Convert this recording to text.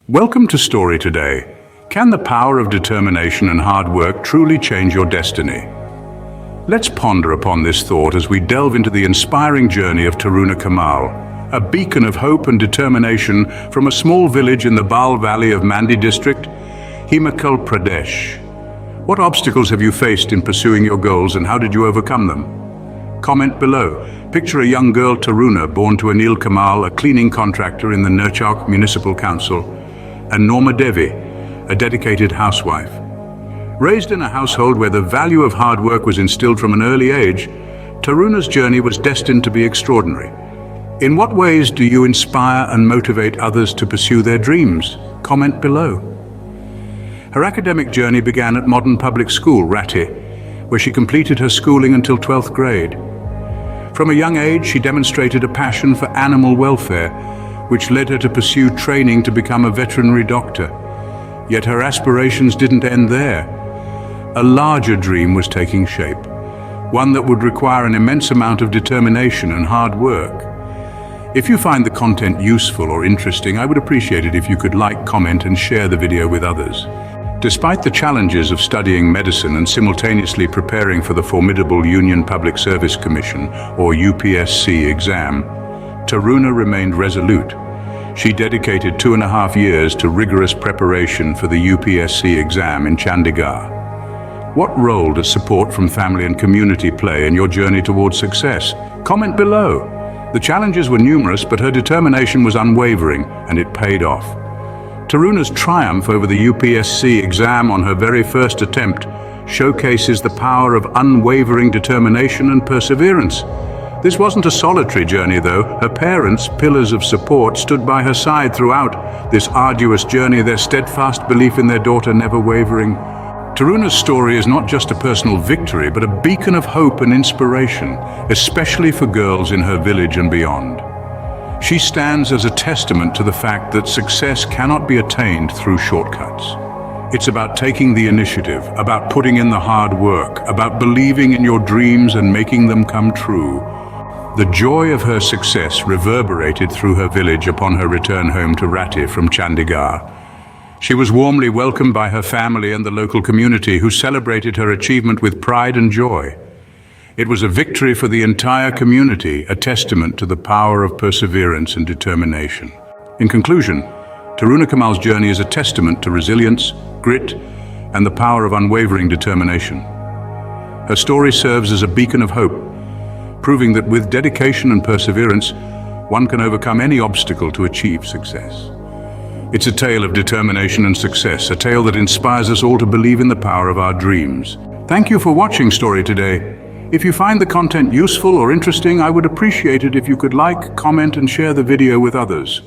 Welcome to Story Today. Can the power of determination and hard work truly change your destiny? Let's ponder upon this thought as we delve into the inspiring journey of Taruna Kamal, a beacon of hope and determination from a small village in the Balh Valley of Mandi district, Himachal Pradesh. What obstacles have you faced in pursuing your goals and how did you overcome them? Comment below. Picture a young girl, Taruna, born to Anil Kamal, a cleaning contractor in the Nerchowk Municipal Council, and Norma Devi, a dedicated housewife. Raised in a household where the value of hard work was instilled from an early age, Taruna's journey was destined to be extraordinary. In what ways do you inspire and motivate others to pursue their dreams? Comment below. Her academic journey began at modern public school, Ratti, where she completed her schooling until 12th grade. From a young age, she demonstrated a passion for animal welfare, which led her to pursue training to become a veterinary doctor. Yet her aspirations didn't end there. A larger dream was taking shape, one that would require an immense amount of determination and hard work. If you find the content useful or interesting, I would appreciate it if you could like, comment, and share the video with others. Despite the challenges of studying medicine and simultaneously preparing for the formidable Union Public Service Commission, or UPSC, exam, Taruna remained resolute. She dedicated 2.5 years to rigorous preparation for the UPSC exam in Chandigarh. What role does support from family and community play in your journey towards success? Comment below. The challenges were numerous, but her determination was unwavering, and it paid off. Taruna's triumph over the UPSC exam on her very first attempt showcases the power of unwavering determination and perseverance. This wasn't a solitary journey, though. Her parents, pillars of support, stood by her side throughout this arduous journey, their steadfast belief in their daughter never wavering. Taruna's story is not just a personal victory, but a beacon of hope and inspiration, especially for girls in her village and beyond. She stands as a testament to the fact that success cannot be attained through shortcuts. It's about taking the initiative, about putting in the hard work, about believing in your dreams and making them come true. The joy of her success reverberated through her village upon her return home to Ratti from Chandigarh. She was warmly welcomed by her family and the local community, who celebrated her achievement with pride and joy. It was a victory for the entire community, a testament to the power of perseverance and determination. In conclusion, Taruna Kamal's journey is a testament to resilience, grit, and the power of unwavering determination. Her story serves as a beacon of hope, proving that with dedication and perseverance, one can overcome any obstacle to achieve success. It's a tale of determination and success, a tale that inspires us all to believe in the power of our dreams. Thank you for watching Story Today. If you find the content useful or interesting, I would appreciate it if you could like, comment, and share the video with others.